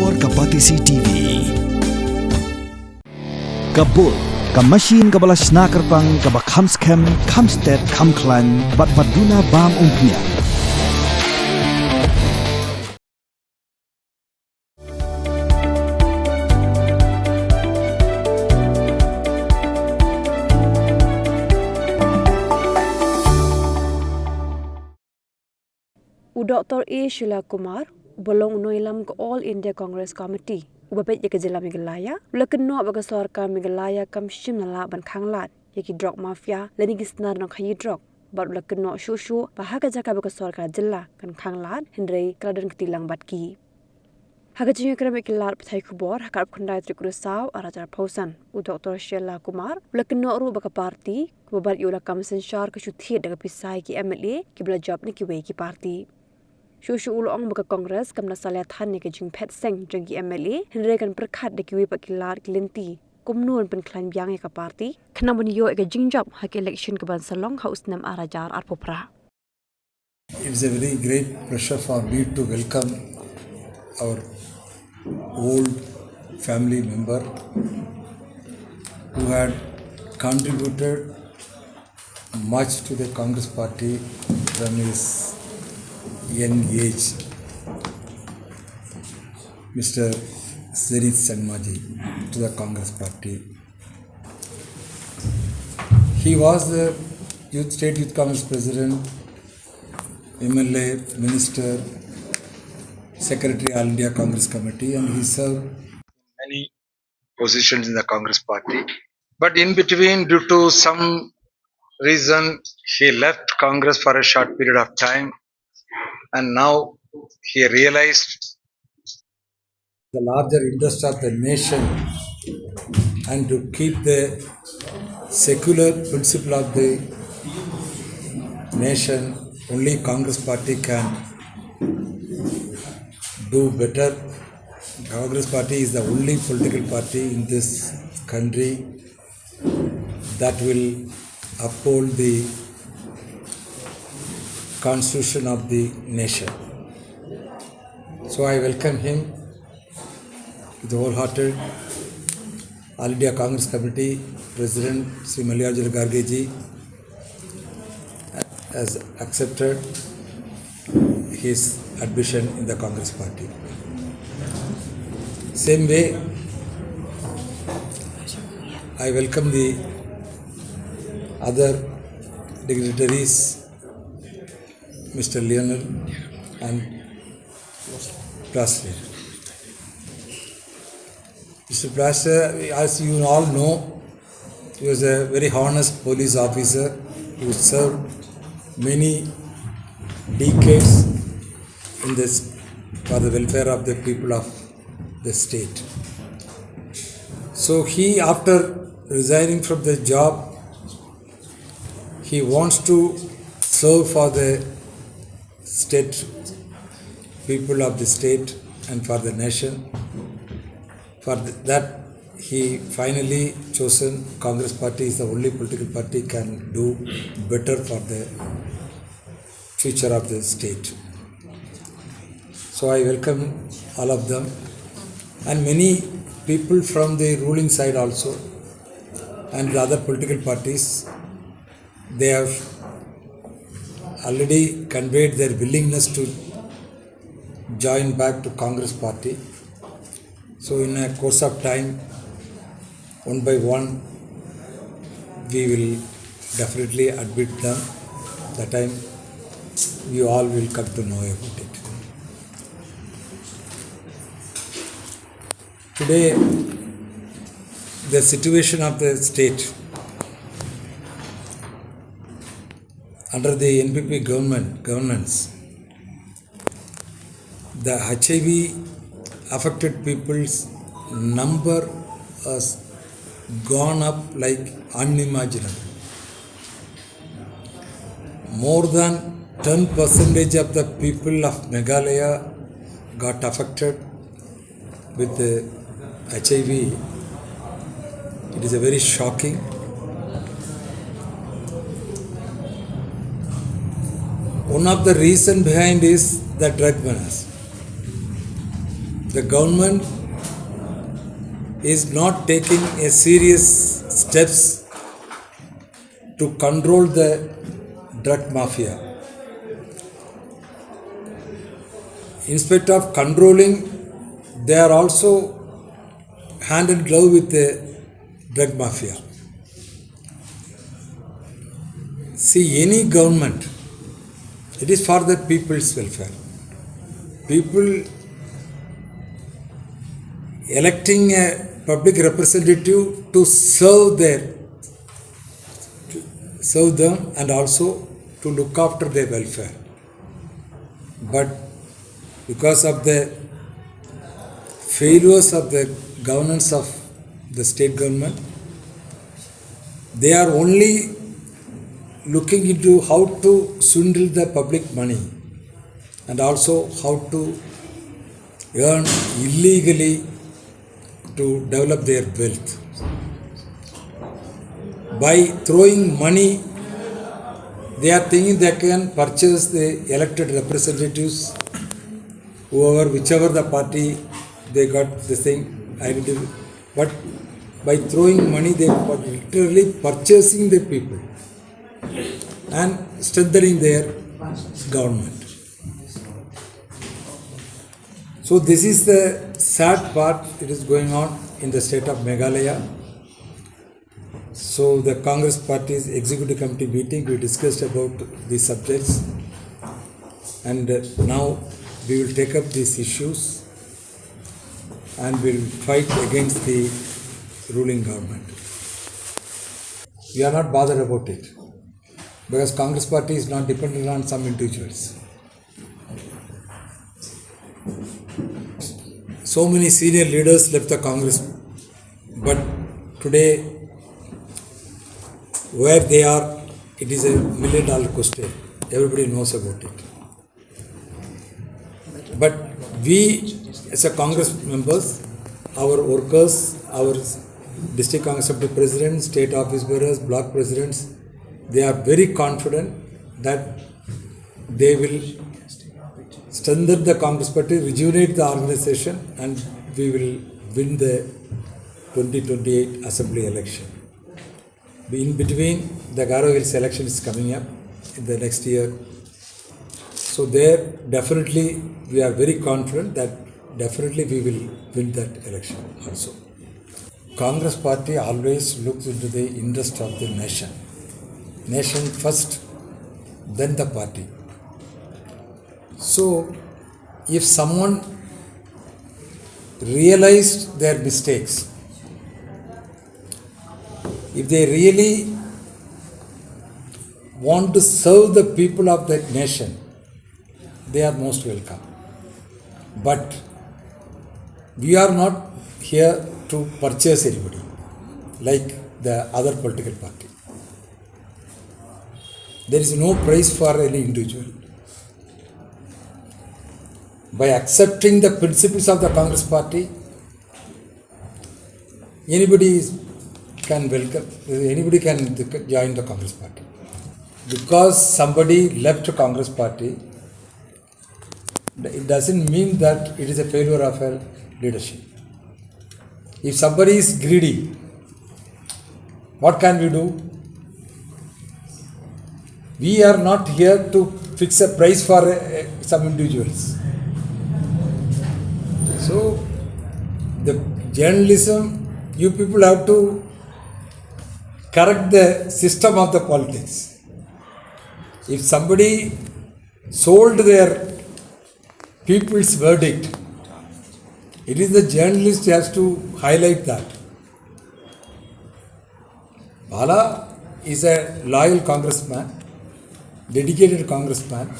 Sorkar kapatisi TV. Kabul, machine kabala snacker pang kabak hamskem, kamsted, kamklan, bat baduna bam umpnya. Dr. Jylla bolong noilam ke All India Congress Committee. Ubapet ke Jylla Meghalaya, Kynnoh baga Sorkar Meghalaya kam shim nala ban Khanglad, yaki drug Mafia, leni gisnar nak hayi drug. But Kynnoh shushu bahaga jaka baga Sorkar Jylla kan Khanglad hindrei keladan ketilang batki. Haga jinga kram ikilar pthai kubor hakap khundai trikurusaw arajar pausan. Dr. Jylla Kynnoh ru baga parti, kubabat yula kam sensyar ke syuthi daga pisai ki MLA ki bela job ni ki wei ki parti. Shushu ulong baka Kongres kam nasalya than ni ke jing phet seng jagi MLA hindre kan perkhat de kiwi pakilar linti kumnuan pen klan byang ka parti khna bun yo ke jing job hak election ke ban salong house nam arajar arpopra. It's a very great pleasure for me to welcome our old family member who had contributed much to the Congress party from his young age, Mr. to the Congress party. He was the State Youth Congress President, MLA, Minister, Secretary All India Congress Committee, and he served many positions in the Congress party. But in between, due to some reason, he left Congress for a short period of time, and now he realized the larger interest of the nation and to keep the secular principle of the nation, only Congress party can do better. Congress party is the only political party in this country that will uphold the constitution of the nation. So I welcome him with wholehearted. All India Congress Committee President Sri Mallikarjuna Kharge ji has accepted his admission in the Congress party. Same way, I welcome the other dignitaries, Mr. Lionel and Plaster. Mr. Plaster, as you all know, he was a very honest police officer who served many decades in this for the welfare of the people of the state. So he, after resigning from the job, he wants to serve for the state, people of the state and for the nation. For that, he finally chosen Congress party is the only political party can do better for the future of the state. So I welcome all of them and many people from the ruling side also and the other political parties. They have already conveyed their willingness to join back to Congress party. So in a course of time, one by one, we will definitely admit them. That time, you all will come to know about it. Today, the situation of the state under the NPP governance, the HIV affected people's number has gone up like unimaginable. More than 10% of the people of Meghalaya got affected with the HIV. It is a very shocking. One of the reason behind is the drug menace. the government is not taking a serious steps to control the drug mafia. Instead of controlling, they are also hand in glove with the drug mafia. See, any government, it is for the people's welfare. People electing a public representative to serve them and also to look after their welfare. But because of the failures of the governance of the state government, they are only looking into how to swindle the public money and also how to earn illegally to develop their wealth. By throwing money, they are thinking they can purchase the elected representatives, whichever the party they got this thing, but by throwing money, they are literally purchasing the people and strengthening their government. So this is the sad part that is going on in the state of Meghalaya. So the Congress Party's executive committee meeting, we discussed about these subjects, and now we will take up these issues and we will fight against the ruling government. We are not bothered about it because Congress Party is not dependent on some individuals. So many senior leaders left the Congress, but today where they are, it is a $1 million question. Everybody knows about it. But we as a Congress members, our workers, our district Congress Committee presidents, state office bearers, block presidents, they are very confident that they will strengthen the Congress Party, rejuvenate the organization, and we will win the 2028 Assembly election. In between, the Garo Hills election is coming up in the next year. So there, definitely, we are very confident that definitely we will win that election also. Congress Party always looks into the interest of the nation. Nation first, then the party. So, if someone realized their mistakes, if they really want to serve the people of that nation, they are most welcome. But we are not here to purchase anybody like the other political party. There is no price for any individual. By accepting the principles of the Congress Party, anybody can join the Congress Party. Because somebody left Congress Party, it doesn't mean that it is a failure of a leadership. If somebody is greedy, what can we do? We are not here to fix a price for some individuals. So, the journalism, you people have to correct the system of the politics. If somebody sold their people's verdict, it is the journalist who has to highlight that. Bala is a loyal congressman, dedicated congressman.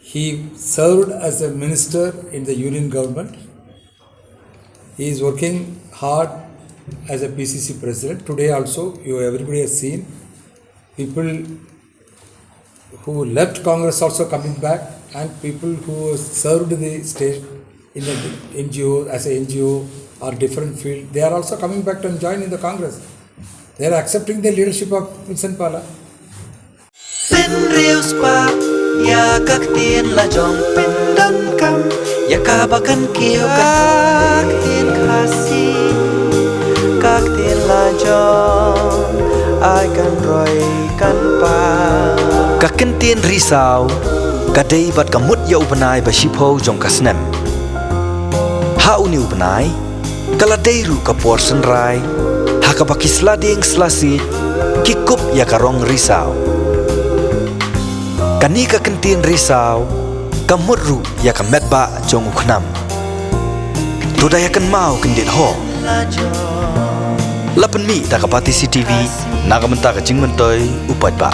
He served as a minister in the union government. He is working hard as a PCC president. Today also, everybody has seen people who left Congress also coming back, and people who served the state in the NGO, as a NGO or different field, they are also coming back to join in the Congress. They are accepting the leadership of Vincent Pala. Bên riêu spa, ya các tiên là dòng bên đâm cam. Ya kabakan kiu kak tin kasih kak tin lajong ai kan roy kan pa kaken tin risau kadai bat kamut ya ubanai bashipo jong kasnem ha uni ubanai kala deiru kapor senrai ha kabaki slading slasi kikup ya karong risau kani kaken tin risau kamut ru ya kamet ba jong uknam tuda ya kan mau kendit ho lapan mi tak kapati CCTV naga mentaka jing mentoi upat ba